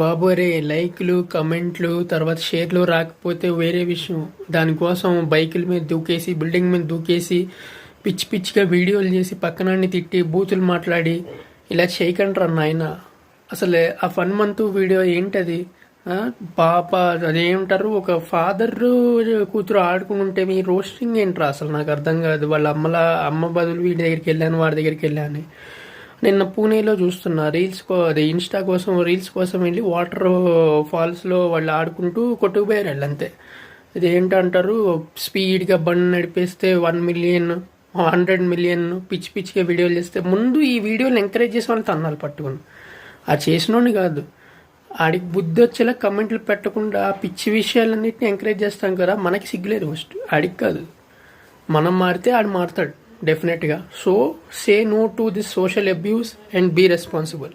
బాబు అరే లైక్లు కమెంట్లు తర్వాత షేర్లు రాకపోతే వేరే విషయం. దానికోసం బైకుల మీద దూకేసి బిల్డింగ్ మీద దూకేసి పిచ్చి పిచ్చిగా వీడియోలు చేసి పక్కనాన్ని తిట్టి బూతులు మాట్లాడి ఇలా చేయకండి రా నాయన. అసలే ఆ ఫన్ మంత్ వీడియో ఏంటది? పాప అదేమంటారు, ఒక ఫాదర్ కూతురు ఆడుకుని ఉంటే మీ రోస్టింగ్ ఏంట్రా అసలు నాకు అర్థం కాదు. వాళ్ళ అమ్మ బదులు వీడి దగ్గరికి వెళ్ళాను, వాడి దగ్గరికి వెళ్ళాను. నిన్న పూణేలో చూస్తున్నా అదే ఇన్స్టా కోసం రీల్స్ కోసం వెళ్ళి వాటర్ ఫాల్స్లో వాళ్ళు ఆడుకుంటూ కొట్టుకుపోయారు వాళ్ళు అంతే. ఇదేంటంటారు, స్పీడ్గా బండి నడిపేస్తే 1 మిలియన్ 100 మిలియన్ పిచ్చి పిచ్చిగా వీడియోలు చేస్తే ముందు ఈ వీడియోలు ఎంకరేజ్ చేసే వాళ్ళు తన్నాలు పట్టుకుని ఆ చేసినోని కాదు. ఆడికి బుద్ధి వచ్చేలా కమెంట్లు పెట్టకుండా పిచ్చి విషయాలన్నింటినీ ఎంకరేజ్ చేస్తాం కదా, మనకి సిగ్గులేదు ఫస్ట్, ఆడికి కాదు. మనం మారితే ఆడు మారుతాడు డెఫినెట్గా. So say no to this social abuse and be responsible.